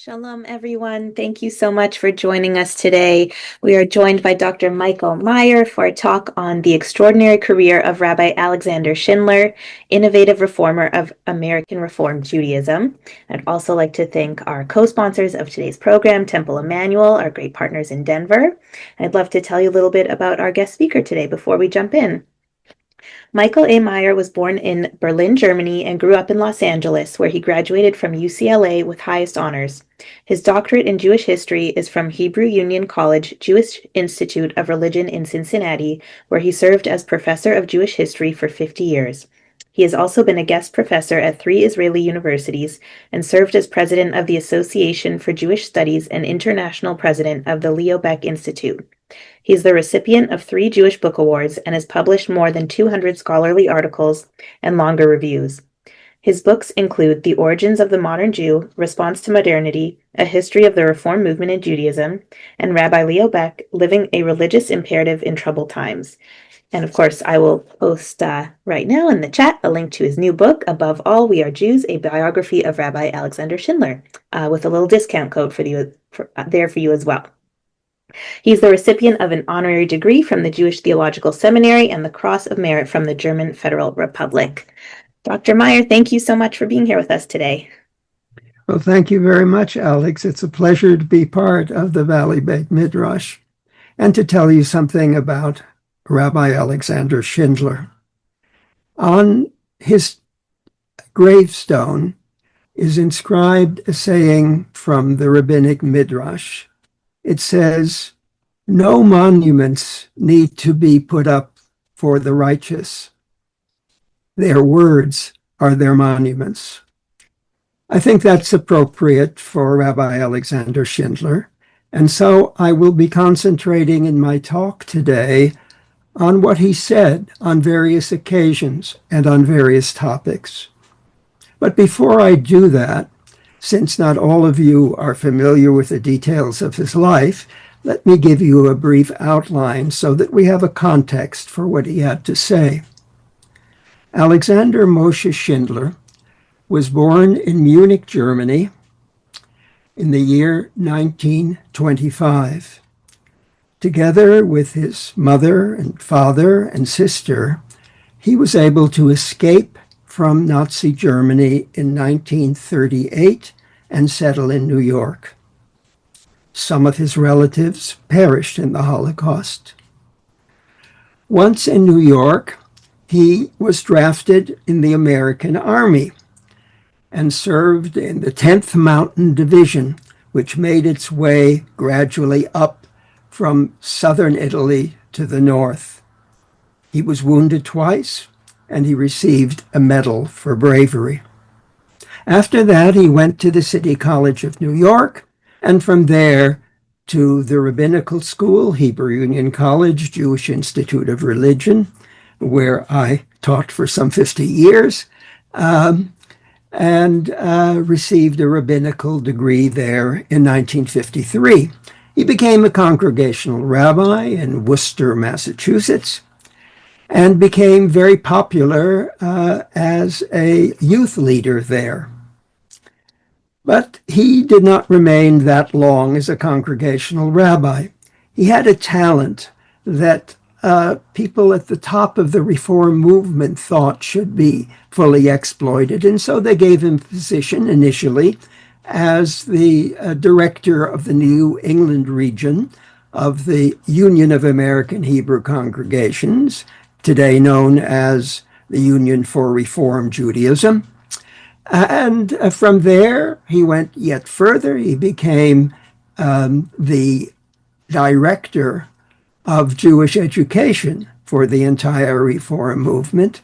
Shalom, everyone. Thank you so much for joining us today. We are joined by Dr. Michael Meyer for a talk on the extraordinary career of Rabbi Alexander Schindler, innovative reformer of American Reform Judaism. I'd also like to thank our co-sponsors of today's program, Temple Emmanuel, our great partners in Denver. I'd love to tell you a little bit about our guest speaker today before we jump in. Michael A. Meyer was born in Berlin, Germany, and grew up in Los Angeles, where he graduated from UCLA with highest honors. His doctorate in Jewish history is from Hebrew Union College Jewish Institute of Religion in Cincinnati, where he served as professor of Jewish history for 50 years. He has also been a guest professor at 3 Israeli universities and served as president of the Association for Jewish Studies and international president of the Leo Baeck Institute. He is the recipient of 3 Jewish Book Awards and has published more than 200 scholarly articles and longer reviews. His books include The Origins of the Modern Jew, Response to Modernity, A History of the Reform Movement in Judaism, and Rabbi Leo Baeck, Living a Religious Imperative in Troubled Times. And of course, I will post right now in the chat a link to his new book, Above All, We Are Jews, a biography of Rabbi Alexander Schindler, with a little discount code for you as well. He's the recipient of an honorary degree from the Jewish Theological Seminary and the Cross of Merit from the German Federal Republic. Dr. Meyer, thank you so much for being here with us today. Well, thank you very much, Alex. It's a pleasure to be part of the Valley Beit Midrash and to tell you something about Rabbi Alexander Schindler. On his gravestone is inscribed a saying from the rabbinic Midrash. It says, "No monuments need to be put up for the righteous. Their words are their monuments." I think that's appropriate for Rabbi Alexander Schindler, and so I will be concentrating in my talk today on what he said on various occasions and on various topics. But before I do that, since not all of you are familiar with the details of his life, let me give you a brief outline so that we have a context for what he had to say. Alexander Moshe Schindler was born in Munich, Germany, in the year 1925. Together with his mother and father and sister, he was able to escape from Nazi Germany in 1938 and settle in New York. Some of his relatives perished in the Holocaust. Once in New York, he was drafted in the American Army and served in the 10th Mountain Division, which made its way gradually up from southern Italy to the north. He was wounded twice, and he received a medal for bravery. After that, he went to the City College of New York, and from there to the Rabbinical School, Hebrew Union College, Jewish Institute of Religion, where I taught for some 50 years, and received a rabbinical degree there in 1953. He became a congregational rabbi in Worcester, Massachusetts, and became very popular as a youth leader there. But he did not remain that long as a congregational rabbi. He had a talent that people at the top of the Reform movement thought should be fully exploited, and so they gave him a position initially as the director of the New England region of the Union of American Hebrew Congregations, today known as the Union for Reform Judaism. And from there, he went yet further. He became the director of Jewish education for the entire Reform movement.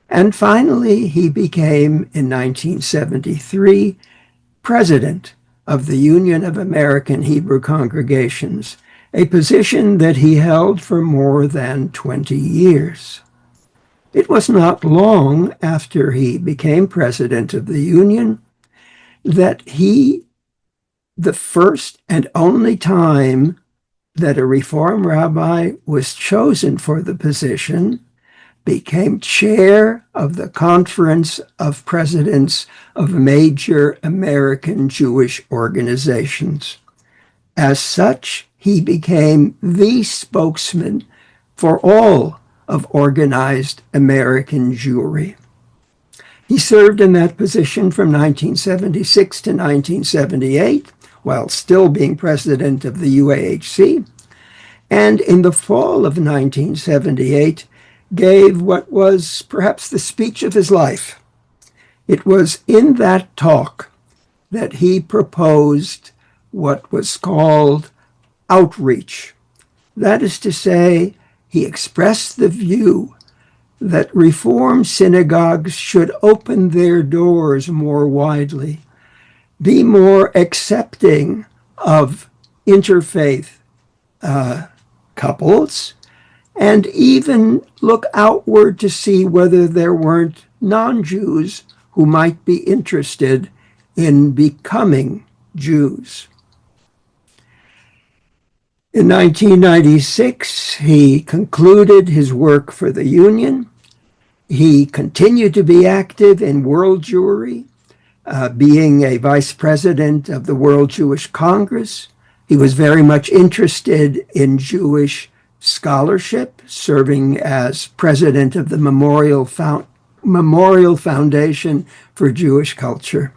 And finally, he became, in 1973, president of the Union of American Hebrew Congregations, a position that he held for more than 20 years. It was not long after he became president of the Union that the first and only time that a Reform rabbi was chosen for the position, became chair of the Conference of Presidents of major American Jewish organizations. As such, he became the spokesman for all of organized American Jewry. He served in that position from 1976 to 1978, while still being president of the UAHC, and in the fall of 1978 gave what was perhaps the speech of his life. It was in that talk that he proposed what was called outreach. That is to say, he expressed the view that Reform synagogues should open their doors more widely, be more accepting of interfaith couples, and even look outward to see whether there weren't non-Jews who might be interested in becoming Jews. In 1996, he concluded his work for the Union. He continued to be active in World Jewry, being a vice president of the World Jewish Congress. He was very much interested in Jewish scholarship, serving as president of the Memorial Foundation for Jewish Culture.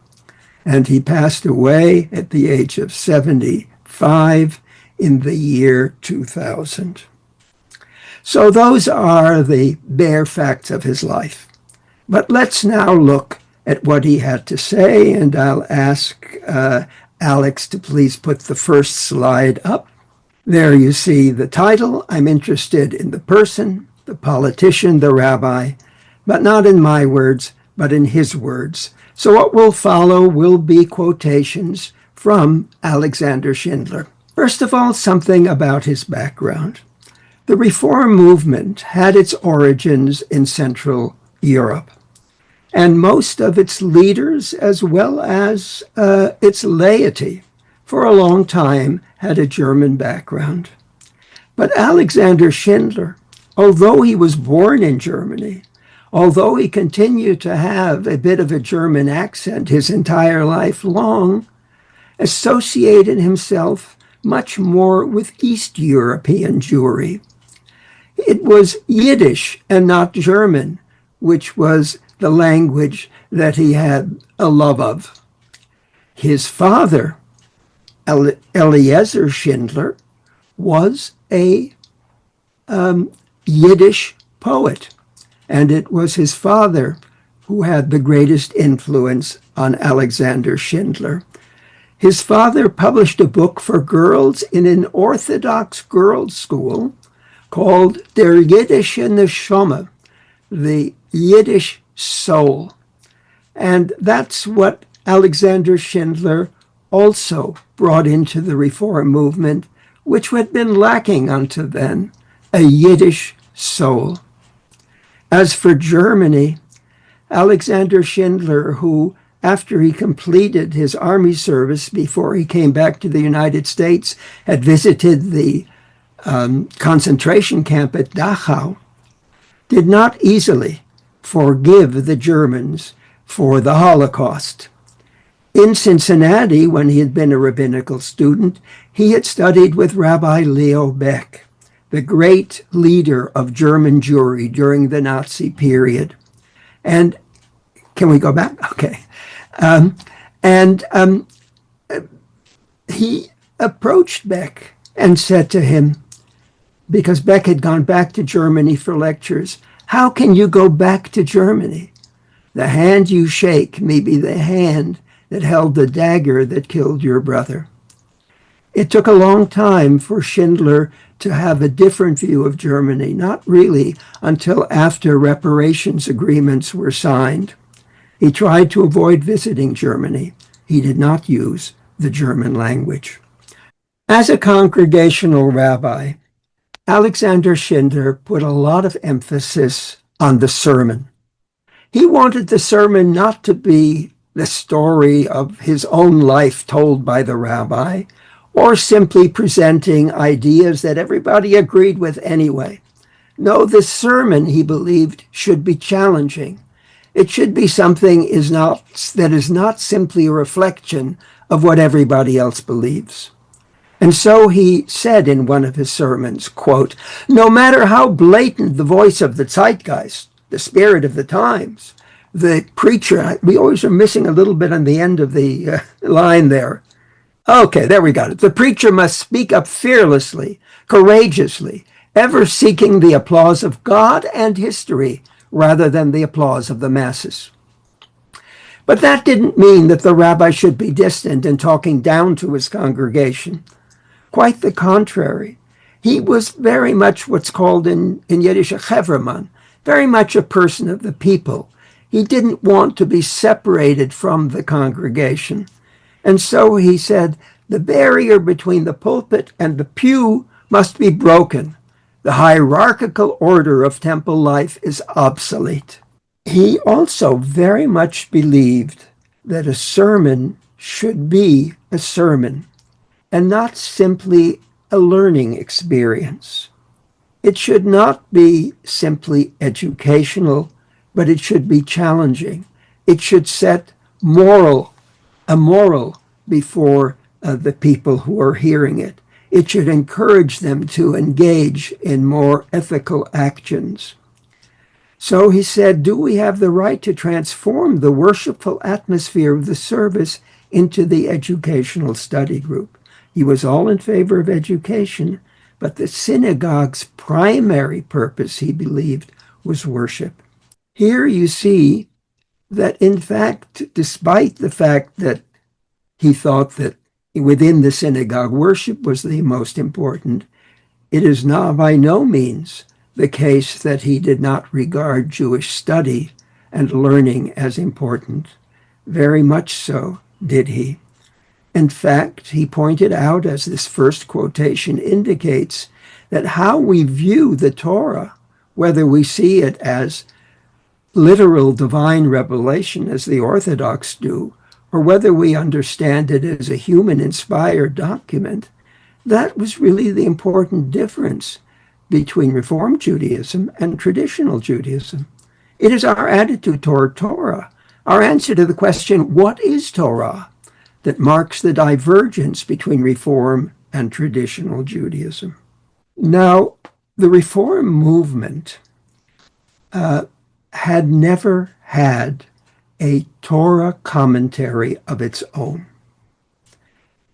And he passed away at the age of 75 in the year 2000. So those are the bare facts of his life. But let's now look at what he had to say, and I'll ask Alex to please put the first slide up. There you see the title. I'm interested in the person, the politician, the rabbi, but not in my words, but in his words. So what will follow will be quotations from Alexander Schindler. First of all, something about his background. The Reform movement had its origins in Central Europe, and most of its leaders, as well as its laity, for a long time had a German background. But Alexander Schindler, although he was born in Germany, although he continued to have a bit of a German accent his entire life long, associated himself much more with East European Jewry. It was Yiddish and not German, which was the language that he had a love of. His father, Eliezer Schindler, was a Yiddish poet, and it was his father who had the greatest influence on Alexander Schindler. His father published a book for girls in an Orthodox girls' school called Der Yiddische Neshama, the Yiddish soul. And that's what Alexander Schindler also brought into the Reform movement, which had been lacking until then, a Yiddish soul. As for Germany, Alexander Schindler, who after he completed his army service before he came back to the United States, had visited the concentration camp at Dachau, did not easily forgive the Germans for the Holocaust. In Cincinnati, when he had been a rabbinical student, he had studied with Rabbi Leo Beck, the great leader of German Jewry during the Nazi period. And can we go back? Okay. He approached Beck and said to him, because Beck had gone back to Germany for lectures, how can you go back to Germany? The hand you shake may be the hand that held the dagger that killed your brother. It took a long time for Schindler to have a different view of Germany, not really until after reparations agreements were signed. He tried to avoid visiting Germany. He did not use the German language. As a congregational rabbi, Alexander Schindler put a lot of emphasis on the sermon. He wanted the sermon not to be the story of his own life told by the rabbi, or simply presenting ideas that everybody agreed with anyway. No, this sermon, he believed, should be challenging. It should be something that is not simply a reflection of what everybody else believes. And so he said in one of his sermons, quote, "No matter how blatant the voice of the zeitgeist, the spirit of the times, the preacher," we always are missing a little bit on the end of the line there. Okay, there we got it. "The preacher must speak up fearlessly, courageously, ever seeking the applause of God and history rather than the applause of the masses." But that didn't mean that the rabbi should be distant and talking down to his congregation. Quite the contrary. He was very much what's called in Yiddish a chevraman, very much a person of the people. He didn't want to be separated from the congregation. And so he said, the barrier between the pulpit and the pew must be broken. The hierarchical order of temple life is obsolete. He also very much believed that a sermon should be a sermon and not simply a learning experience. It should not be simply educational, but it should be challenging. It should set a moral before the people who are hearing it. It should encourage them to engage in more ethical actions. So he said, do we have the right to transform the worshipful atmosphere of the service into the educational study group? He was all in favor of education, but the synagogue's primary purpose, he believed, was worship. Here you see that, in fact, despite the fact that he thought that within the synagogue worship was the most important, it is not by no means the case that he did not regard Jewish study and learning as important. Very much so did he. In fact, he pointed out, as this first quotation indicates, that how we view the Torah, whether we see it as literal divine revelation as the Orthodox do, or whether we understand it as a human-inspired document, that was really the important difference between Reform Judaism and traditional Judaism. It is our attitude toward Torah, our answer to the question, what is Torah, that marks the divergence between Reform and traditional Judaism. Now, the Reform movement had never had a Torah commentary of its own.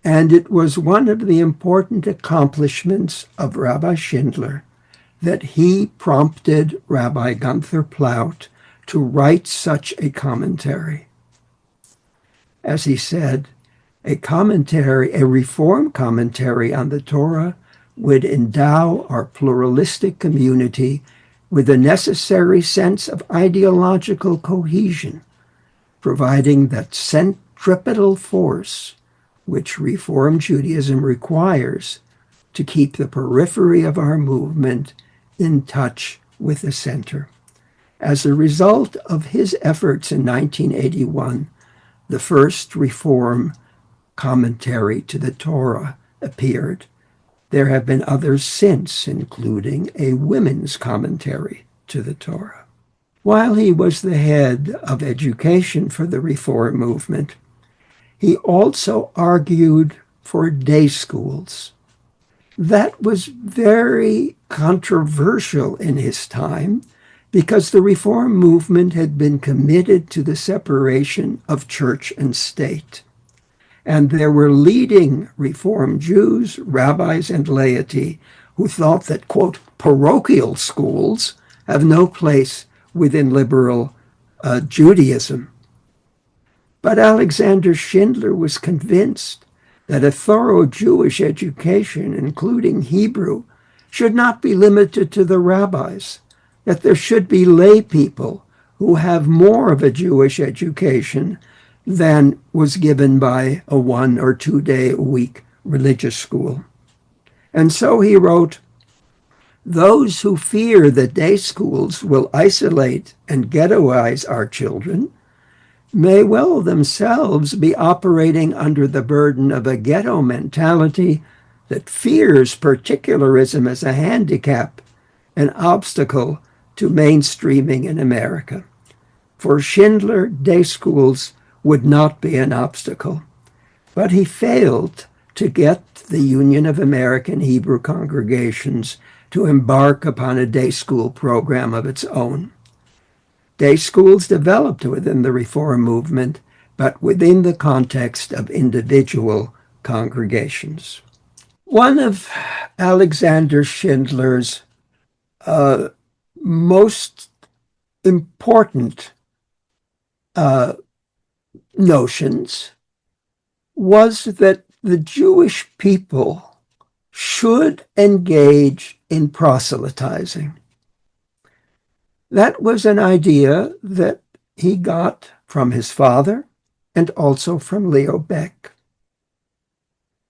And it was one of the important accomplishments of Rabbi Schindler that he prompted Rabbi Gunther Plaut to write such a commentary. As he said, a Reform commentary on the Torah would endow our pluralistic community with a necessary sense of ideological cohesion, providing that centripetal force which Reform Judaism requires to keep the periphery of our movement in touch with the center. As a result of his efforts in 1981, the first Reform commentary to the Torah appeared. There have been others since, including a women's commentary to the Torah. While he was the head of education for the Reform movement, he also argued for day schools. That was very controversial in his time because the Reform movement had been committed to the separation of church and state. And there were leading Reform Jews, rabbis, and laity who thought that, quote, parochial schools have no place within liberal Judaism. But Alexander Schindler was convinced that a thorough Jewish education, including Hebrew, should not be limited to the rabbis, that there should be lay people who have more of a Jewish education than was given by a 1 or 2 day a week religious school. And so he wrote, "Those who fear that day schools will isolate and ghettoize our children may well themselves be operating under the burden of a ghetto mentality that fears particularism as a handicap an obstacle to mainstreaming in America. For Schindler, day schools would not be an obstacle, but he failed to get the Union of American Hebrew Congregations to embark upon a day school program of its own. Day schools developed within the Reform movement, but within the context of individual congregations. One of Alexander Schindler's most important notions was that the Jewish people should engage in proselytizing. That was an idea that he got from his father and also from Leo Beck.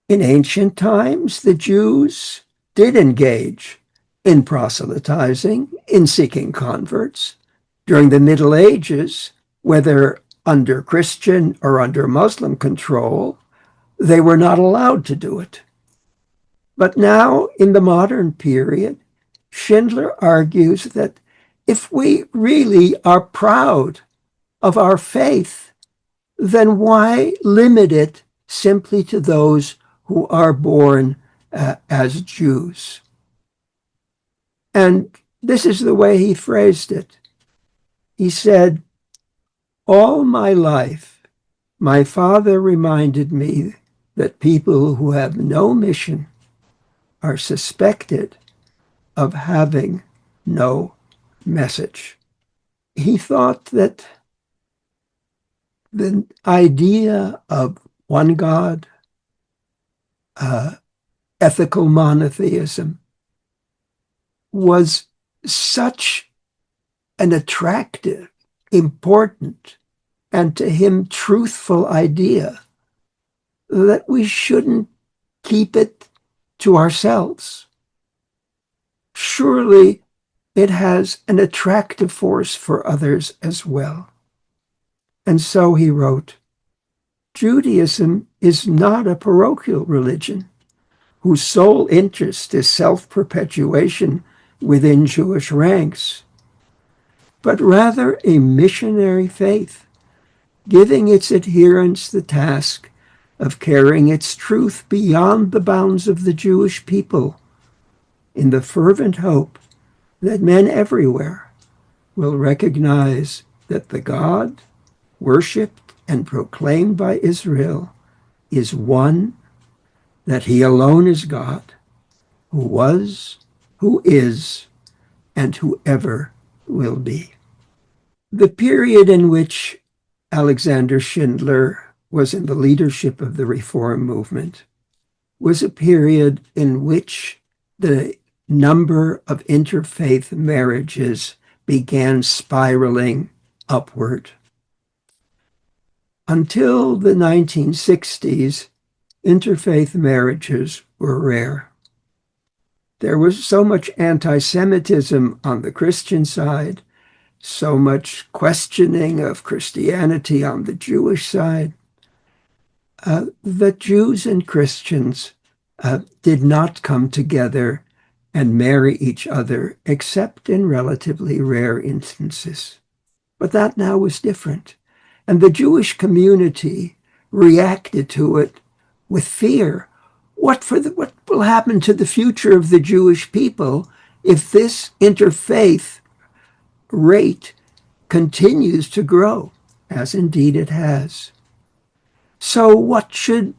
In ancient times, the Jews did engage in proselytizing, in seeking converts. During the Middle Ages, whether under Christian or under Muslim control, they were not allowed to do it. But now, in the modern period, Schindler argues that if we really are proud of our faith, then why limit it simply to those who are born as Jews? And this is the way he phrased it. He said, "All my life, my father reminded me that people who have no mission are suspected of having no message." He thought that the idea of one God, ethical monotheism, was such an attractive, important, and to him truthful idea that we shouldn't keep it to ourselves. Surely it has an attractive force for others as well. And so he wrote, "Judaism is not a parochial religion whose sole interest is self-perpetuation within Jewish ranks, but rather a missionary faith, giving its adherents the task of carrying its truth beyond the bounds of the Jewish people, in the fervent hope that men everywhere will recognize that the God worshipped and proclaimed by Israel is one, that he alone is God, who was, who is, and who ever will be." The period in which Alexander Schindler was in the leadership of the Reform movement was a period in which the number of interfaith marriages began spiraling upward. Until the 1960s, interfaith marriages were rare. There was so much anti-Semitism on the Christian side, so much questioning of Christianity on the Jewish side, that Jews and Christians did not come together and marry each other, except in relatively rare instances. But that now was different. And the Jewish community reacted to it with fear. What will happen to the future of the Jewish people if this interfaith rate continues to grow, as indeed it has? So what should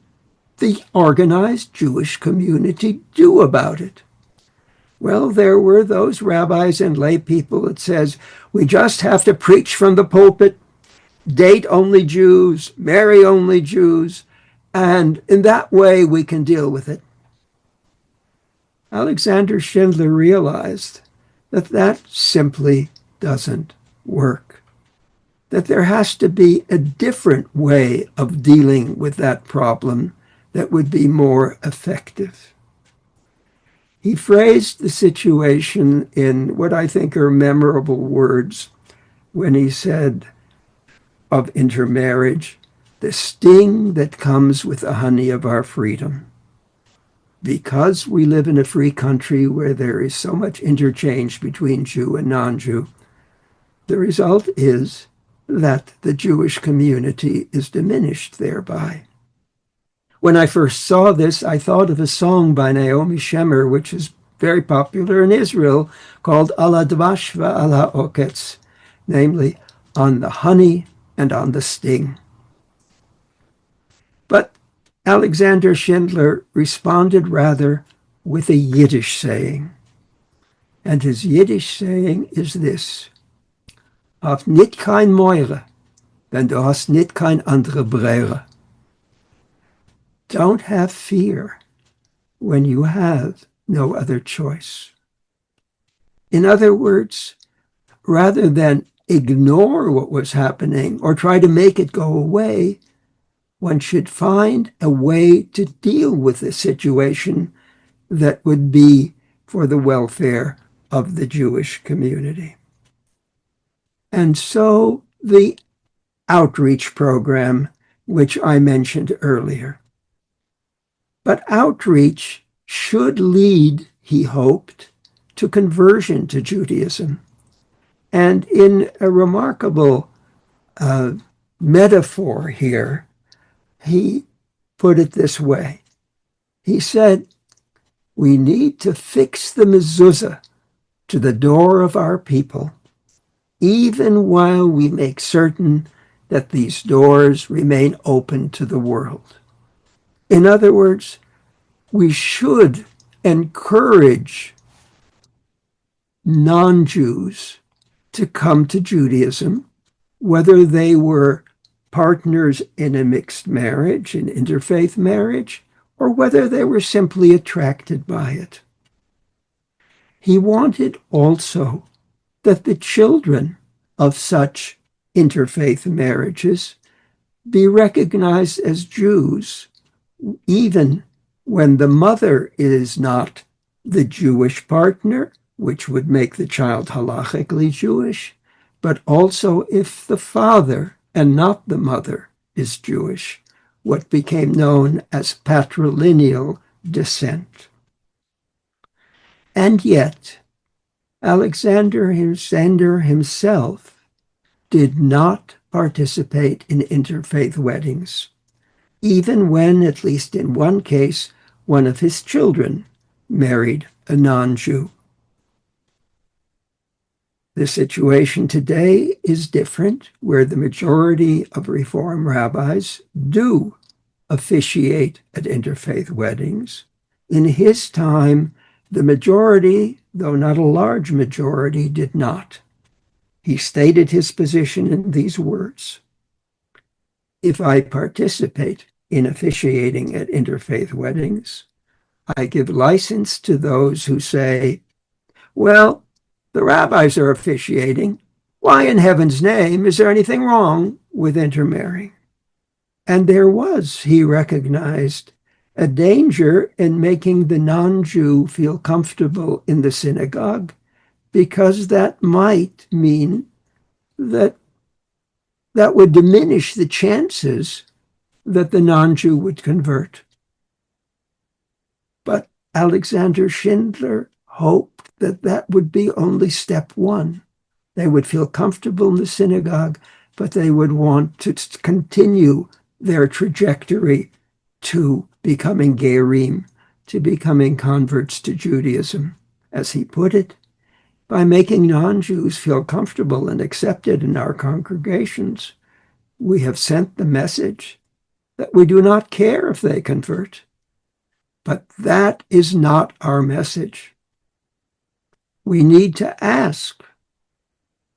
the organized Jewish community do about it? Well, there were those rabbis and lay people that says, we just have to preach from the pulpit, date only Jews, marry only Jews, and in that way we can deal with it. Alexander Schindler realized that that simply doesn't work, that there has to be a different way of dealing with that problem that would be more effective. He phrased the situation in what I think are memorable words when he said of intermarriage, "the sting that comes with the honey of our freedom." because we live in a free country where there is so much interchange between Jew and non-Jew, the result is that the Jewish community is diminished thereby. When I first saw this, I thought of a song by Naomi Shemer, which is very popular in Israel, called Ala Dvash Ala Oketz, namely, on the honey and on the sting. But Alexander Schindler responded rather with a Yiddish saying. And his Yiddish saying is this: Hab nit kein Meure, wenn du hast nit kein andere Brehre. Don't have fear when you have no other choice. In other words, rather than ignore what was happening or try to make it go away, one should find a way to deal with the situation that would be for the welfare of the Jewish community. And so the outreach program, which I mentioned earlier. But outreach should lead, he hoped, to conversion to Judaism. And in a remarkable metaphor here, he put it this way. He said, we need to fix the mezuzah to the door of our people, even while we make certain that these doors remain open to the world. In other words, we should encourage non-Jews to come to Judaism, whether they were partners in a mixed marriage, an interfaith marriage, or whether they were simply attracted by it. He wanted also that the children of such interfaith marriages be recognized as Jews, even when the mother is not the Jewish partner, which would make the child halachically Jewish, but also if the father and not the mother is Jewish, what became known as patrilineal descent. And yet, Alexander himself did not participate in interfaith weddings, even when, at least in one case, one of his children married a non-Jew. The situation today is different, where the majority of Reform rabbis do officiate at interfaith weddings. In his time, the majority, though not a large majority, did not. He stated his position in these words: if I participate in officiating at interfaith weddings, I give license to those who say, well, the rabbis are officiating. Why in heaven's name is there anything wrong with intermarrying? And there was, he recognized, a danger in making the non-Jew feel comfortable in the synagogue, because that might mean that would diminish the chances that the non-Jew would convert. But Alexander Schindler hoped that would be only step one. They would feel comfortable in the synagogue, but they would want to continue their trajectory to becoming Gerim, to becoming converts to Judaism. As he put it, by making non-Jews feel comfortable and accepted in our congregations, we have sent the message that we do not care if they convert. But that is not our message. We need to ask.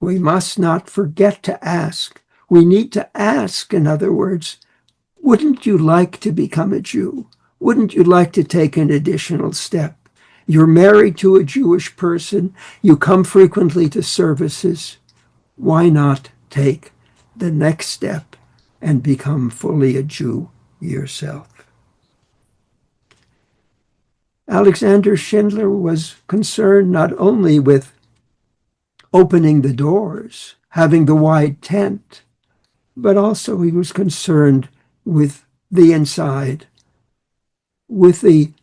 We must not forget to ask. We need to ask, in other words, wouldn't you like to become a Jew? Wouldn't you like to take an additional step? You're married to a Jewish person. You come frequently to services. Why not take the next step and become fully a Jew yourself? Alexander Schindler was concerned not only with opening the doors, having the wide tent, but also he was concerned with the inside, with the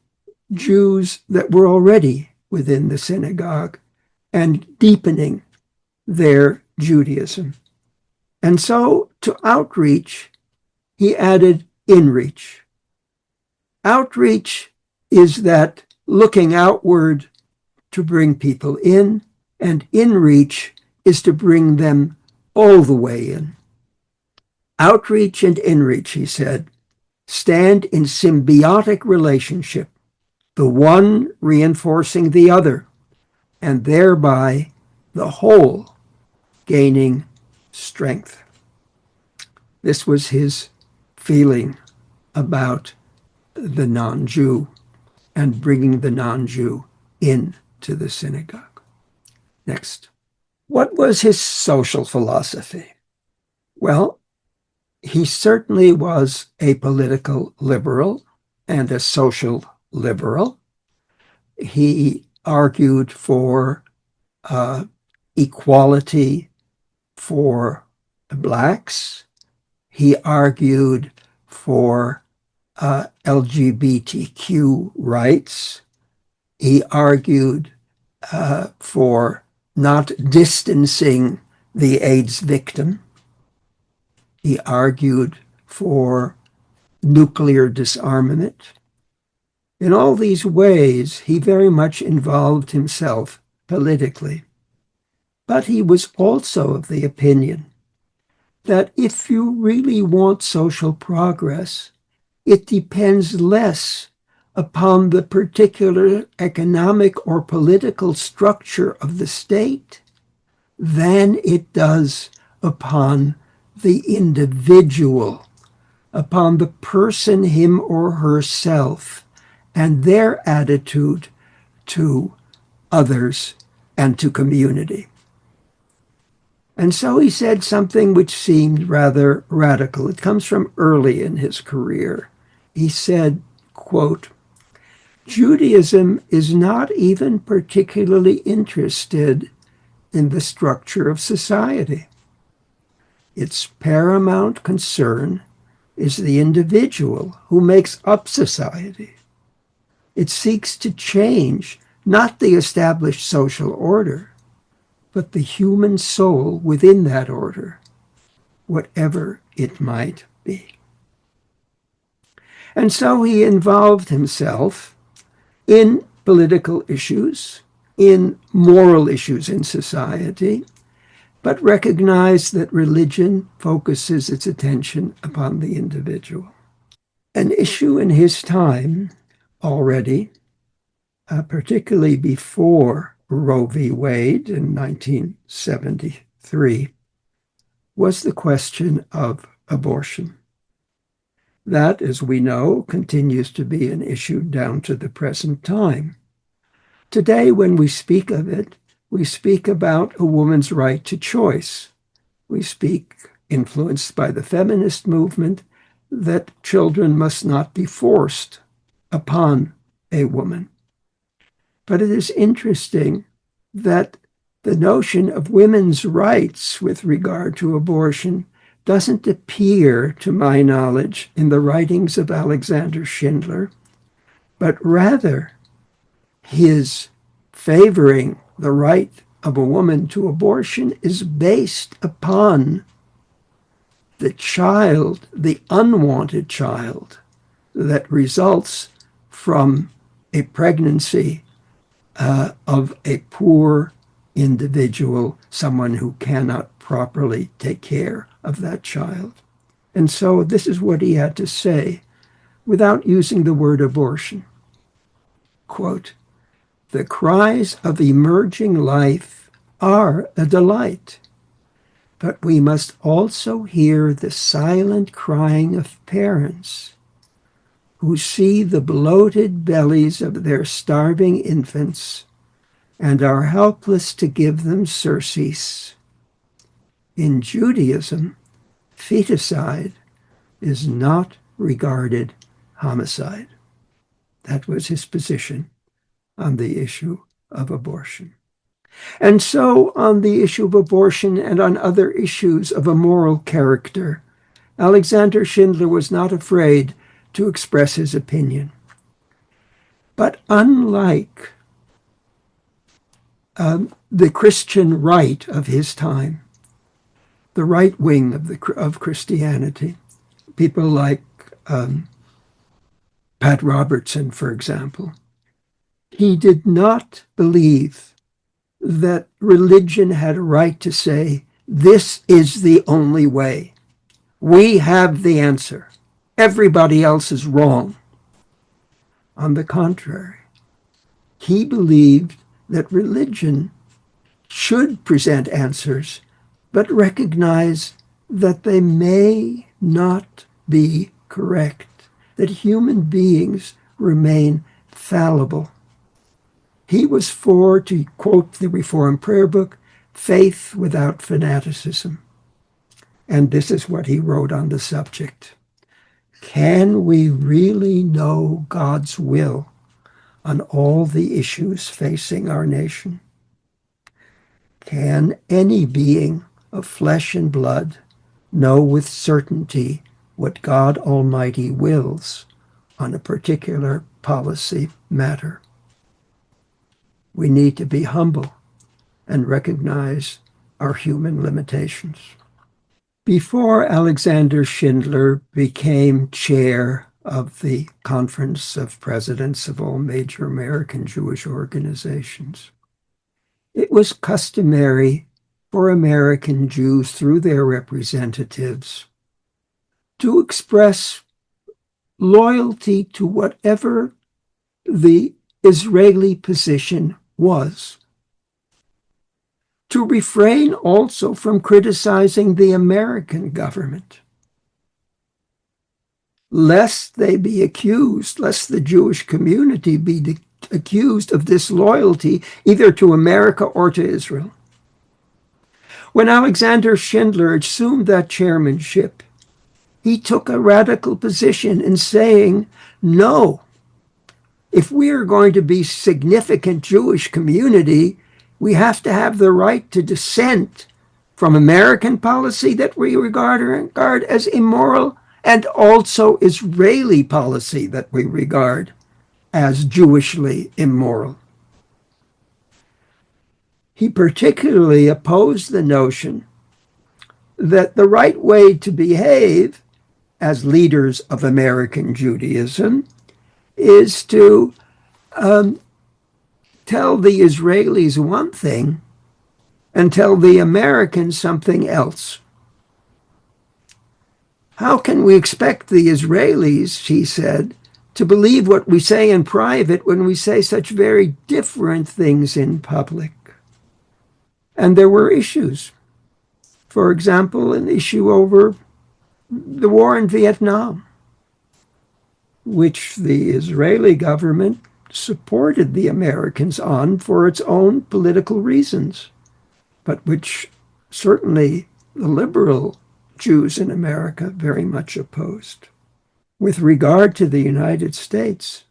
Jews that were already within the synagogue and deepening their Judaism. And so to outreach, he added inreach. Outreach is that looking outward to bring people in, and inreach is to bring them all the way in. Outreach and inreach, he said, stand in symbiotic relationship, the one reinforcing the other, and thereby the whole gaining strength. This was his feeling about the non-Jew and bringing the non-Jew into the synagogue. Next. What was his social philosophy? Well, he certainly was a political liberal and a social liberal. He argued for equality for blacks. He argued for LGBTQ rights. He argued for not distancing the AIDS victim. He argued for nuclear disarmament. In all these ways, he very much involved himself politically. But he was also of the opinion that if you really want social progress, it depends less upon the particular economic or political structure of the state than it does upon the individual, upon the person, him or herself, and their attitude to others and to community. And so he said something which seemed rather radical. It comes from early in his career. He said, quote, Judaism is not even particularly interested in the structure of society. Its paramount concern is the individual who makes up society. It seeks to change not the established social order, but the human soul within that order, whatever it might be. And so he involved himself in political issues, in moral issues in society, but recognized that religion focuses its attention upon the individual. An issue in his time already, particularly before Roe v. Wade in 1973, was the question of abortion. That, as we know, continues to be an issue down to the present time. Today, when we speak of it, we speak about a woman's right to choice. We speak, influenced by the feminist movement, that children must not be forced upon a woman. But it is interesting that the notion of women's rights with regard to abortion doesn't appear, to my knowledge, in the writings of Alexander Schindler, but rather his favoring the right of a woman to abortion is based upon the child, the unwanted child, that results from a pregnancy of a poor individual, someone who cannot properly take care of that child. And so this is what he had to say without using the word abortion. Quote, the cries of emerging life are a delight, but we must also hear the silent crying of parents who see the bloated bellies of their starving infants and are helpless to give them surcease. In Judaism, feticide is not regarded homicide. That was his position on the issue of abortion. And so on the issue of abortion and on other issues of a moral character, Alexander Schindler was not afraid to express his opinion. But unlike the Christian right of his time, the right wing of Christianity, people like Pat Robertson, for example, he did not believe that religion had a right to say, this is the only way. We have the answer. Everybody else is wrong. On the contrary, he believed that religion should present answers, but recognize that they may not be correct, that human beings remain fallible. He was for, to quote the Reform Prayer Book, faith without fanaticism. And this is what he wrote on the subject. Can we really know God's will on all the issues facing our nation? Can any being of flesh and blood know with certainty what God Almighty wills on a particular policy matter? We need to be humble and recognize our human limitations. Before Alexander Schindler became chair of the Conference of Presidents of all major American Jewish organizations, it was customary for American Jews, through their representatives, to express loyalty to whatever the Israeli position was, to refrain also from criticizing the American government, lest they be accused, lest the Jewish community be accused of disloyalty either to America or to Israel. When Alexander Schindler assumed that chairmanship, he took a radical position in saying, no, if we are going to be significant Jewish community, we have to have the right to dissent from American policy that we regard as immoral, and also Israeli policy that we regard as Jewishly immoral. He particularly opposed the notion that the right way to behave as leaders of American Judaism is to tell the Israelis one thing and tell the Americans something else. How can we expect the Israelis, he said, to believe what we say in private when we say such very different things in public? And there were issues. For example, an issue over the war in Vietnam, which the Israeli government supported the Americans on for its own political reasons, but which certainly the liberal Jews in America very much opposed. With regard to the United States,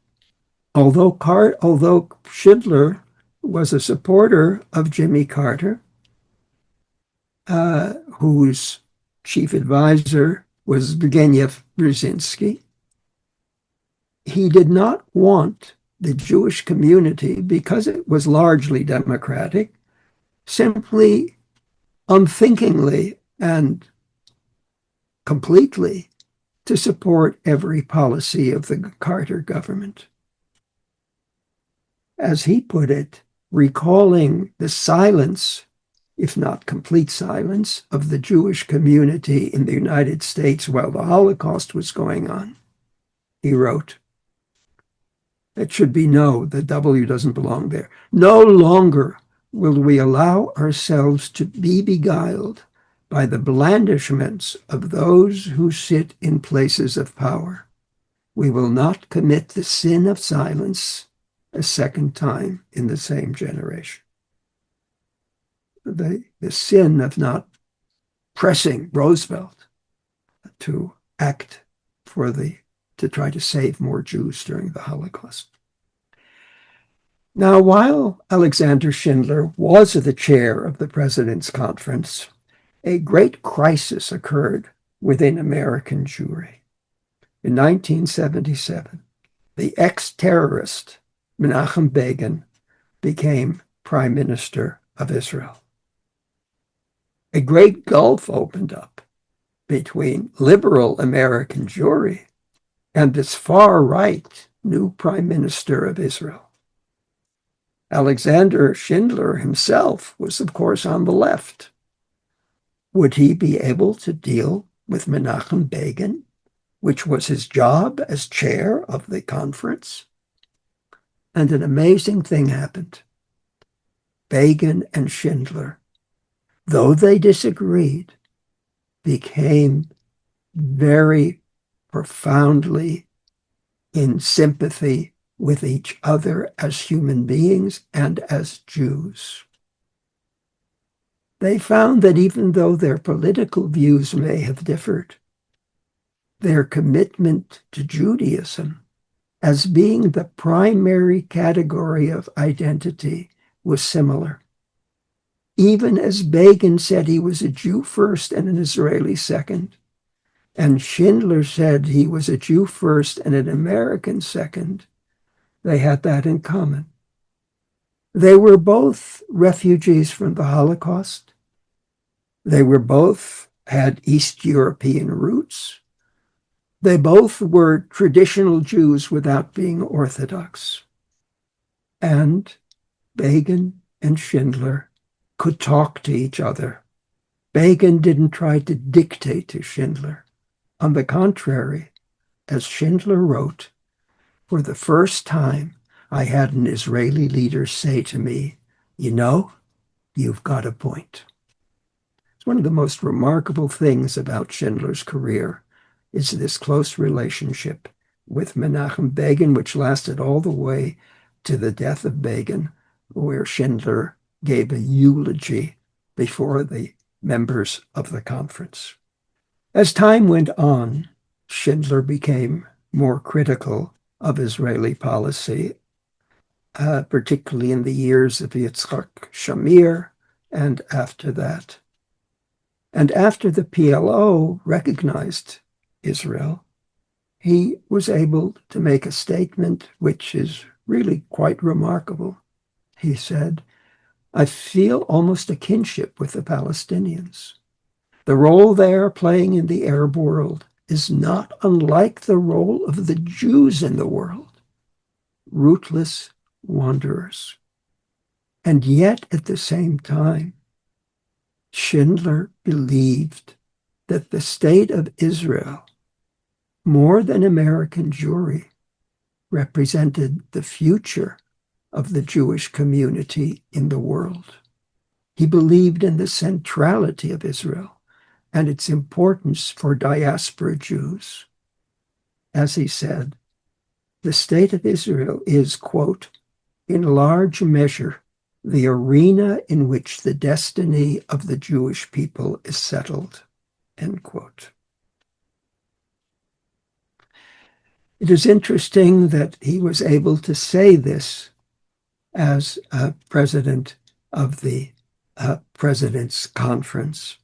although Schindler was a supporter of Jimmy Carter, whose chief advisor was Zbigniew Brzezinski, he did not want the Jewish community, because it was largely democratic, simply unthinkingly and completely to support every policy of the Carter government. As he put it, recalling the silence, if not complete silence, of the Jewish community in the United States while the Holocaust was going on, he wrote, it should be the W doesn't belong there. No longer will we allow ourselves to be beguiled by the blandishments of those who sit in places of power. We will not commit the sin of silence a second time in the same generation. The sin of not pressing Roosevelt to act to try to save more Jews during the Holocaust. Now, while Alexander Schindler was the chair of the President's Conference, a great crisis occurred within American Jewry. In 1977, the ex-terrorist Menachem Begin became Prime Minister of Israel. A great gulf opened up between liberal American Jewry and this far-right new Prime Minister of Israel. Alexander Schindler himself was, of course, on the left. Would he be able to deal with Menachem Begin, which was his job as chair of the conference? And an amazing thing happened. Begin and Schindler, though they disagreed, became very profoundly in sympathy with each other as human beings and as Jews. They found that even though their political views may have differed, their commitment to Judaism as being the primary category of identity was similar. Even as Begin said he was a Jew first and an Israeli second, and Schindler said he was a Jew first and an American second, they had that in common. They were both refugees from the Holocaust. They were both had East European roots. They both were traditional Jews without being Orthodox. And Begin and Schindler could talk to each other. Begin didn't try to dictate to Schindler. On the contrary, as Schindler wrote, for the first time, I had an Israeli leader say to me, "You know, you've got a point." It's one of the most remarkable things about Schindler's career is this close relationship with Menachem Begin, which lasted all the way to the death of Begin, where Schindler gave a eulogy before the members of the conference. As time went on, Schindler became more critical of Israeli policy, particularly in the years of Yitzhak Shamir and after that. And after the PLO recognized Israel, he was able to make a statement which is really quite remarkable. He said, "I feel almost a kinship with the Palestinians. The role they are playing in the Arab world is not unlike the role of the Jews in the world, rootless wanderers." And yet, at the same time, Schindler believed that the state of Israel, more than American Jewry, represented the future of the Jewish community in the world. He believed in the centrality of Israel and its importance for diaspora Jews. As he said, the state of Israel is, quote, in large measure, the arena in which the destiny of the Jewish people is settled, end quote. It is interesting that he was able to say this as president of the President's Conference,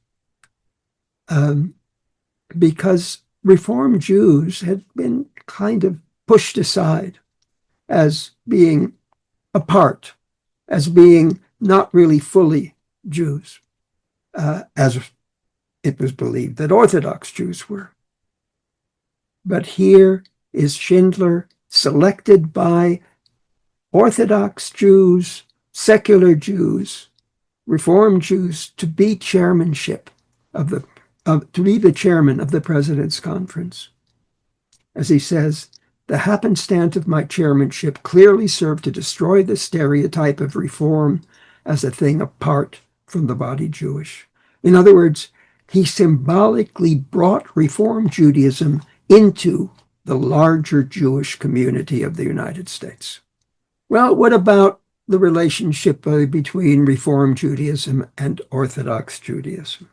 because Reform Jews had been kind of pushed aside as being apart, as being not really fully Jews, as it was believed that Orthodox Jews were. But here is Schindler selected by Orthodox Jews, secular Jews, Reform Jews to be chairmanship to be the chairman of the President's Conference. As he says, the happenstance of my chairmanship clearly served to destroy the stereotype of reform as a thing apart from the body Jewish. In other words, he symbolically brought Reform Judaism into the larger Jewish community of the United States. Well, what about the relationship between Reform Judaism and Orthodox Judaism?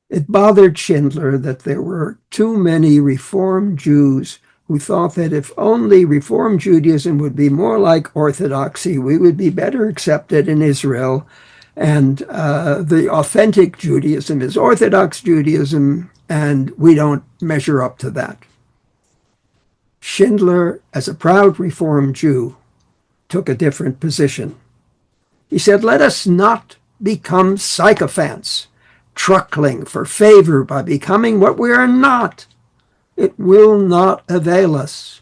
It bothered Schindler that there were too many Reform Jews who thought that if only Reform Judaism would be more like Orthodoxy, we would be better accepted in Israel. And the authentic Judaism is Orthodox Judaism, and we don't measure up to that. Schindler, as a proud Reform Jew, took a different position. He said, let us not become sycophants, truckling for favor by becoming what we are not. It will not avail us.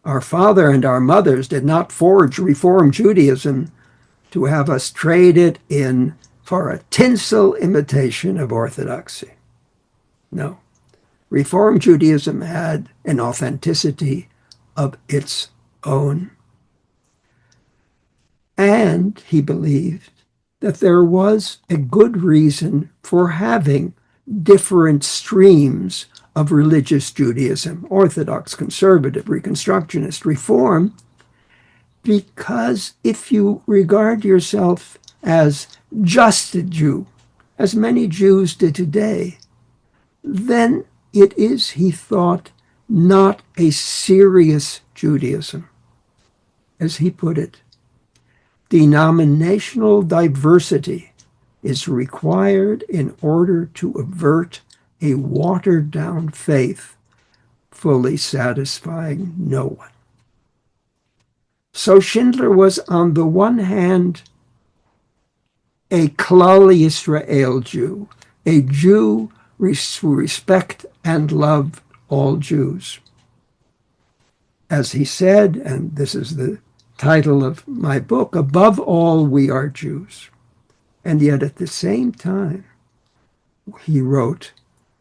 Our father and our mothers did not forge Reform Judaism to have us trade it in for a tinsel imitation of orthodoxy. No. Reform Judaism had an authenticity of its own. And he believed that there was a good reason for having different streams of religious Judaism, Orthodox, Conservative, Reconstructionist, Reform, because if you regard yourself as just a Jew, as many Jews did today, then it is, he thought, not a serious Judaism. As he put it, denominational diversity is required in order to avert a watered-down faith fully satisfying no one. So Schindler was, on the one hand, a Klal Yisrael Jew, a Jew who respect and love all Jews. As he said, and this is the title of my book, above all, we are Jews. And yet at the same time, he wrote,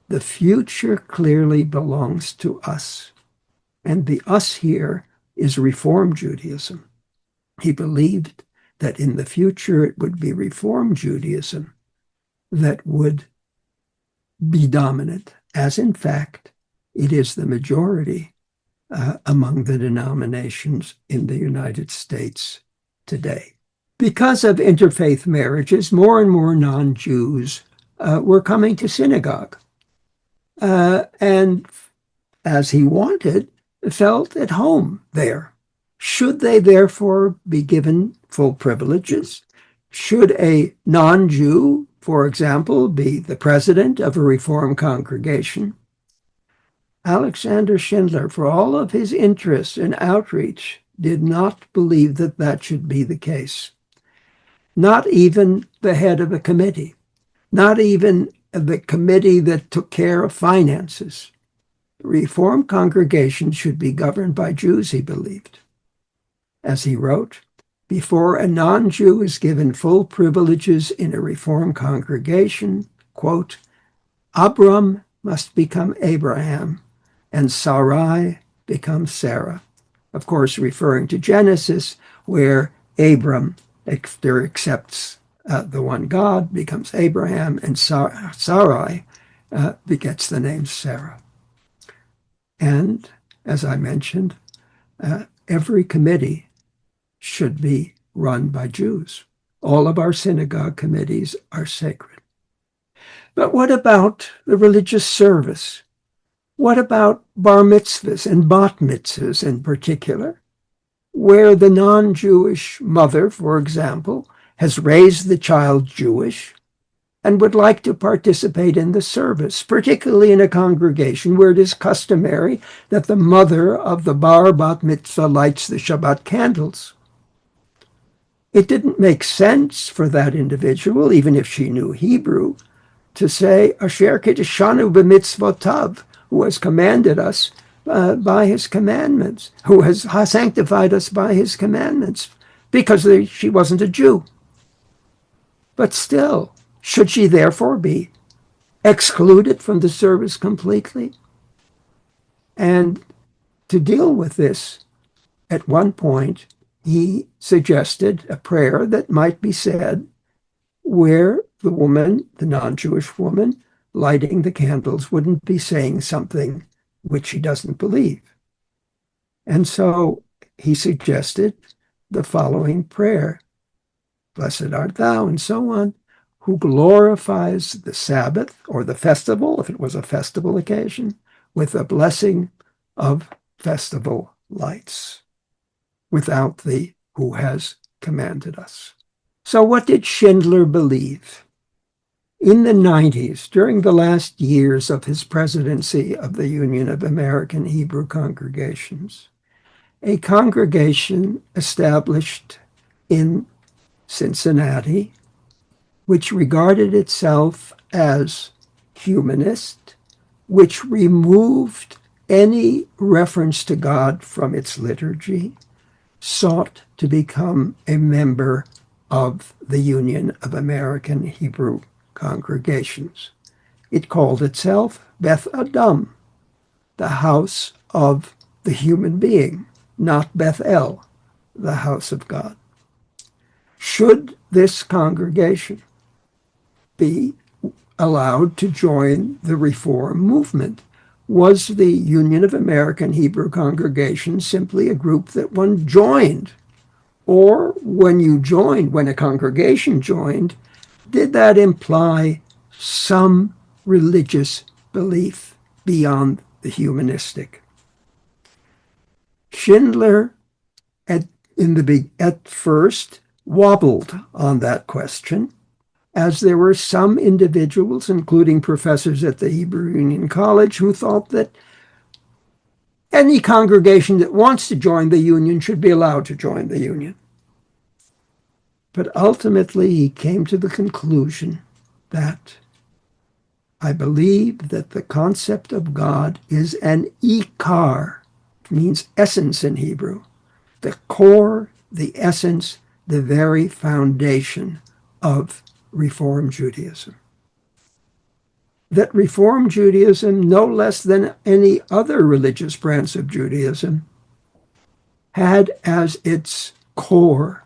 the future clearly belongs to us. And the us here is Reform Judaism. He believed that in the future it would be Reform Judaism that would be dominant, as in fact it is the majority among the denominations in the United States today. Because of interfaith marriages, more and more non-Jews were coming to synagogue. And as he wanted, felt at home there. Should they therefore be given full privileges? Should a non-Jew, for example, be the president of a Reform congregation? Alexander Schindler, for all of his interest and outreach, did not believe that that should be the case. Not even the head of a committee, not even the committee that took care of finances. Reform congregations should be governed by Jews, he believed. As he wrote, before a non-Jew is given full privileges in a Reform congregation, quote, Abram must become Abraham and Sarai becomes Sarah. Of course, referring to Genesis, where Abram accepts the one God, becomes Abraham, and Sarai begets the name Sarah. And, as I mentioned, every committee should be run by Jews. All of our synagogue committees are sacred. But what about the religious service? What about bar mitzvahs and bat mitzvahs in particular, where the non-Jewish mother, for example, has raised the child Jewish and would like to participate in the service, particularly in a congregation where it is customary that the mother of the bar bat mitzvah lights the Shabbat candles? It didn't make sense for that individual, even if she knew Hebrew, to say, Asher kiddushanu b'mitzvotav, who has commanded us by his commandments, who has sanctified us by his commandments, because she wasn't a Jew. But still, should she therefore be excluded from the service completely? And to deal with this, at one point, he suggested a prayer that might be said where the woman, the non-Jewish woman, lighting the candles wouldn't be saying something which he doesn't believe. And so he suggested the following prayer, Blessed art thou, and so on, who glorifies the Sabbath or the festival, if it was a festival occasion, with a blessing of festival lights, without the who has commanded us. So what did Schindler believe? In the 90s, during the last years of his presidency of the Union of American Hebrew Congregations, a congregation established in Cincinnati, which regarded itself as humanist, which removed any reference to God from its liturgy, sought to become a member of the Union of American Hebrew Congregations. It called itself Beth Adam, the house of the human being, not Beth El, the house of God. Should this congregation be allowed to join the Reform movement? Was the Union of American Hebrew Congregations simply a group that one joined? Or when a congregation joined, did that imply some religious belief beyond the humanistic? Schindler at first wobbled on that question, as there were some individuals, including professors at the Hebrew Union College, who thought that any congregation that wants to join the union should be allowed to join the union. But ultimately, he came to the conclusion that I believe that the concept of God is an ikar, which means essence in Hebrew, the core, the essence, the very foundation of Reform Judaism. That Reform Judaism, no less than any other religious branch of Judaism, had as its core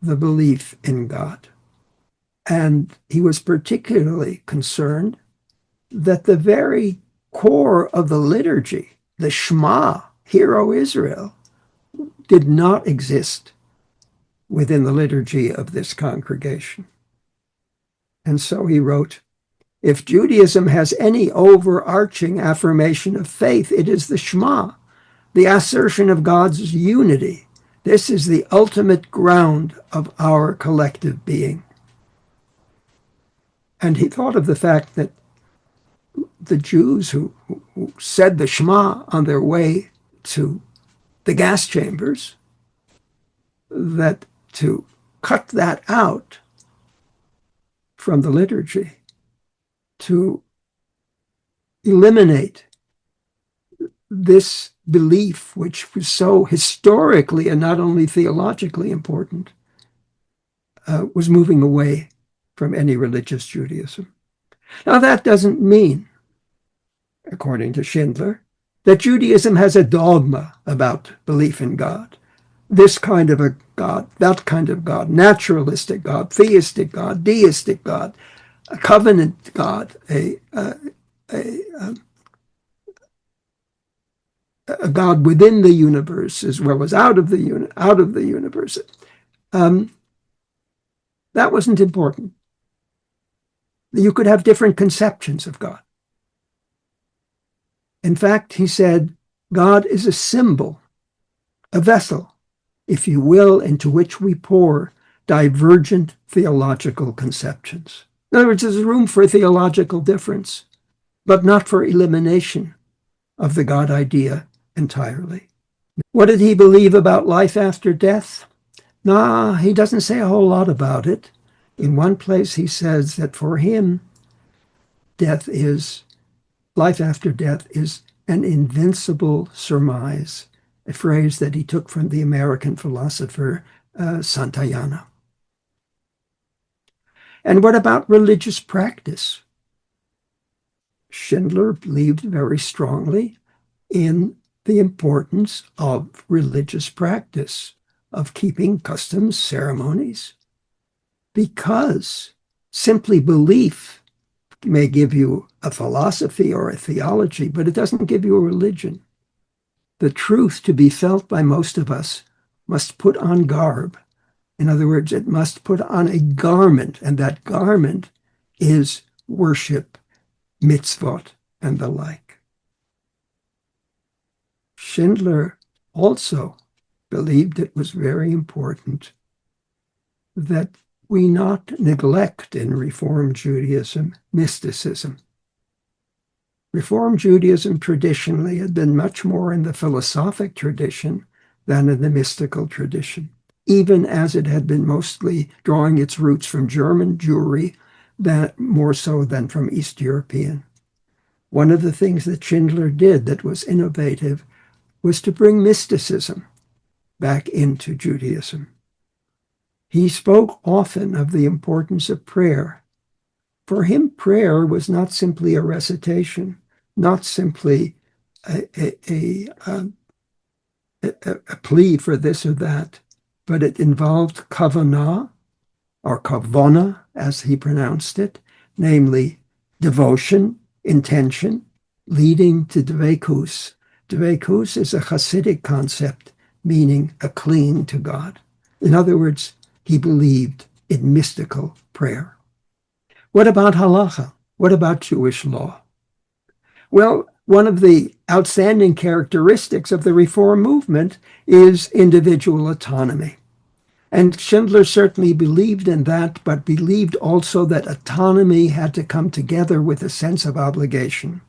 the belief in God. And he was particularly concerned that the very core of the liturgy, the Shema, Hear, O Israel, did not exist within the liturgy of this congregation. And so he wrote, if Judaism has any overarching affirmation of faith, it is the Shema, the assertion of God's unity. This is the ultimate ground of our collective being. And he thought of the fact that the Jews who said the Shema on their way to the gas chambers, that to cut that out from the liturgy, to eliminate this belief, which was so historically and not only theologically important, was moving away from any religious Judaism. Now, that doesn't mean, according to Schindler, that Judaism has a dogma about belief in God. This kind of a God, that kind of God, naturalistic God, theistic God, deistic God, a covenant God, a God within the universe as well as out of the universe. That wasn't important. You could have different conceptions of God. In fact, he said, God is a symbol, a vessel, if you will, into which we pour divergent theological conceptions. In other words, there's room for theological difference, but not for elimination of the God idea entirely. What did he believe about life after death? He doesn't say a whole lot about it. In one place, he says that for him, life after death is an invincible surmise, a phrase that he took from the American philosopher Santayana. And what about religious practice? Schindler believed very strongly in the importance of religious practice, of keeping customs, ceremonies, because simply belief may give you a philosophy or a theology, but it doesn't give you a religion. The truth to be felt by most of us must put on garb. In other words, it must put on a garment, and that garment is worship, mitzvot, and the like. Schindler also believed it was very important that we not neglect in Reform Judaism mysticism. Reform Judaism traditionally had been much more in the philosophic tradition than in the mystical tradition, even as it had been mostly drawing its roots from German Jewry, more so than from East European. One of the things that Schindler did that was innovative was to bring mysticism back into Judaism. He spoke often of the importance of prayer. For him, prayer was not simply a recitation, not simply a plea for this or that, but it involved kavanah, or kavona, as he pronounced it, namely devotion, intention, leading to dveikus. Dveikus is a Hasidic concept meaning a clinging to God. In other words, he believed in mystical prayer. What about halacha? What about Jewish law? Well, one of the outstanding characteristics of the Reform movement is individual autonomy. And Schindler certainly believed in that, but believed also that autonomy had to come together with a sense of obligation,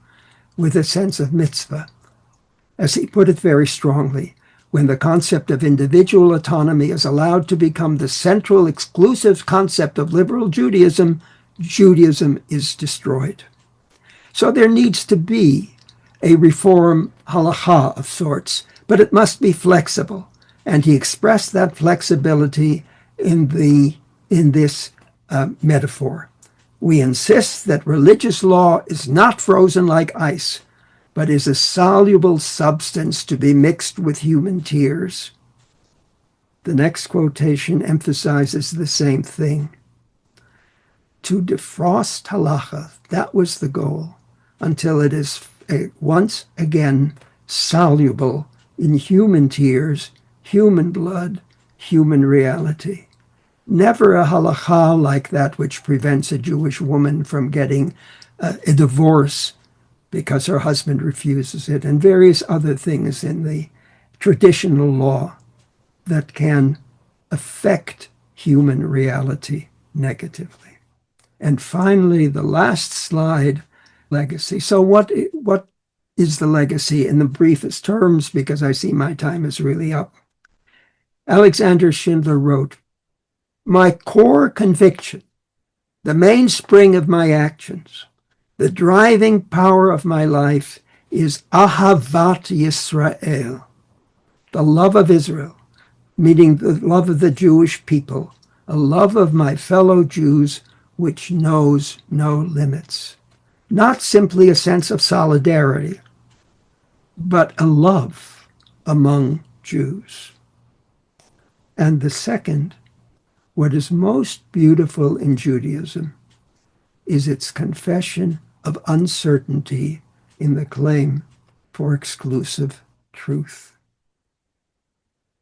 with a sense of mitzvah. As he put it very strongly, when the concept of individual autonomy is allowed to become the central exclusive concept of liberal Judaism, Judaism is destroyed. So there needs to be a reform halacha of sorts, but it must be flexible. And he expressed that flexibility in this metaphor. We insist that religious law is not frozen like ice, but is a soluble substance to be mixed with human tears. The next quotation emphasizes the same thing. To defrost halacha, that was the goal, until it is once again soluble in human tears, human blood, human reality. Never a halacha like that which prevents a Jewish woman from getting a divorce because her husband refuses it, and various other things in the traditional law that can affect human reality negatively. And finally, the last slide, legacy. So what is the legacy in the briefest terms, because I see my time is really up? Alexander Schindler wrote, "My core conviction, the mainspring of my actions, the driving power of my life is Ahavat Yisrael, the love of Israel, meaning the love of the Jewish people, a love of my fellow Jews which knows no limits. Not simply a sense of solidarity, but a love among Jews." And the second, what is most beautiful in Judaism is its confession of uncertainty in the claim for exclusive truth.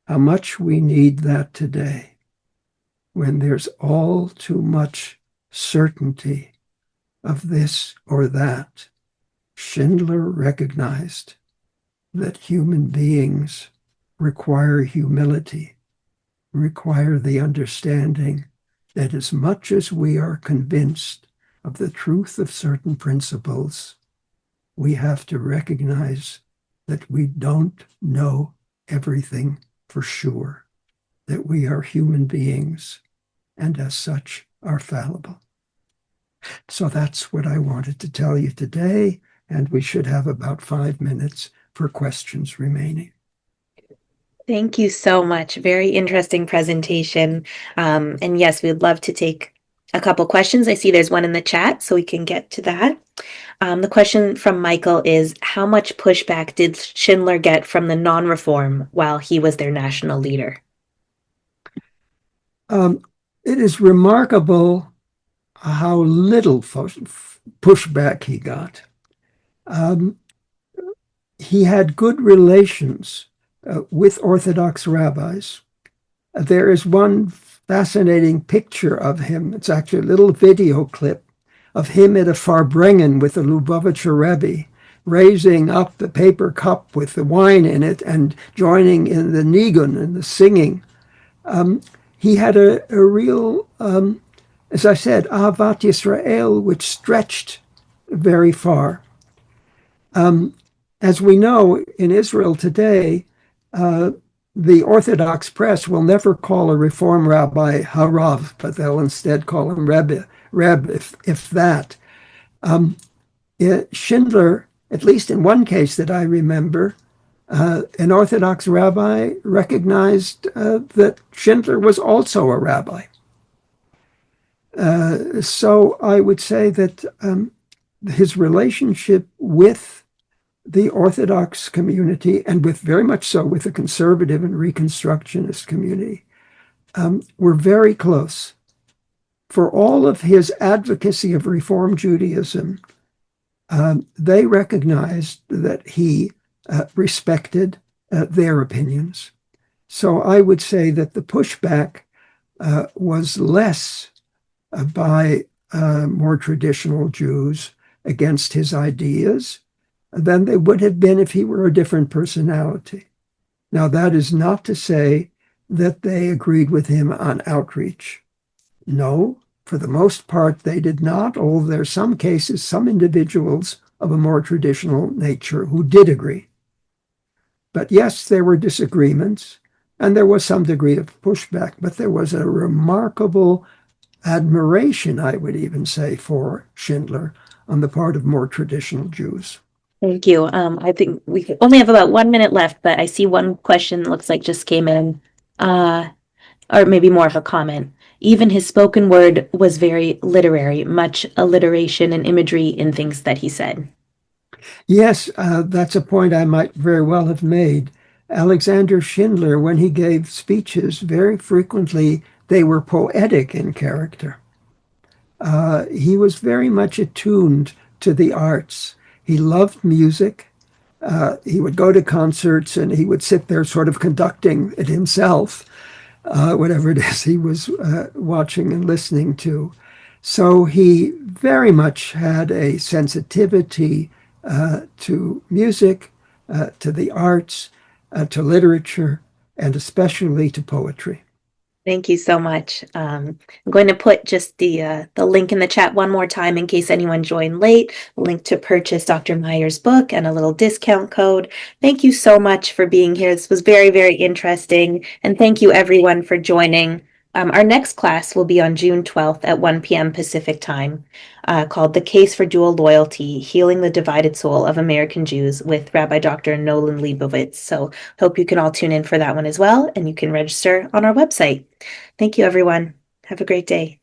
How much we need that today, when there's all too much certainty of this or that. Schindler recognized that human beings require humility, require the understanding that as much as we are convinced of the truth of certain principles, we have to recognize that we don't know everything for sure, that we are human beings and as such are fallible. So that's what I wanted to tell you today, and we should have about 5 minutes for questions remaining. Thank you so much. Very interesting presentation. And yes, we'd love to take a couple questions. I see there's one in the chat, so we can get to that. The question from Michael is, how much pushback did Schindler get from the non-reform while he was their national leader? It is remarkable how little pushback he got. He had good relations with Orthodox rabbis. There is one fascinating picture of him. It's actually a little video clip of him at a Farbrengen with the Lubavitcher Rebbe, raising up the paper cup with the wine in it and joining in the nigun and the singing. he had a real, as I said, Ahavat Yisrael, which stretched very far. As we know, in Israel today, the Orthodox press will never call a Reform rabbi Harav, but they'll instead call him Rebbe, if that. Schindler, at least in one case that I remember, an Orthodox rabbi recognized that Schindler was also a rabbi. So I would say that his relationship with the Orthodox community, and with very much so with the conservative and Reconstructionist community, were very close. For all of his advocacy of Reform Judaism, they recognized that he respected their opinions. So I would say that the pushback was less by more traditional Jews against his ideas than they would have been if he were a different personality. Now, that is not to say that they agreed with him on outreach. No, for the most part, they did not, although there are some cases, some individuals of a more traditional nature who did agree. But yes, there were disagreements, and there was some degree of pushback, but there was a remarkable admiration, I would even say, for Schindler on the part of more traditional Jews. Thank you. I think we only have about 1 minute left, but I see one question that looks like just came in, or maybe more of a comment. Even his spoken word was very literary, much alliteration and imagery in things that he said. Yes, that's a point I might very well have made. Alexander Schindler, when he gave speeches, very frequently they were poetic in character. He was very much attuned to the arts. He loved music. He would go to concerts and he would sit there sort of conducting it himself, whatever it is he was watching and listening to. So he very much had a sensitivity to music, to the arts, to literature, and especially to poetry. Thank you so much. I'm going to put just the link in the chat one more time in case anyone joined late, a link to purchase Dr. Meyer's book and a little discount code. Thank you so much for being here. This was very, very interesting. And thank you everyone for joining. Our next class will be on June 12th at 1 p.m. Pacific time, called The Case for Dual Loyalty, Healing the Divided Soul of American Jews with Rabbi Dr. Nolan Leibovitz. So hope you can all tune in for that one as well, and you can register on our website. Thank you, everyone. Have a great day.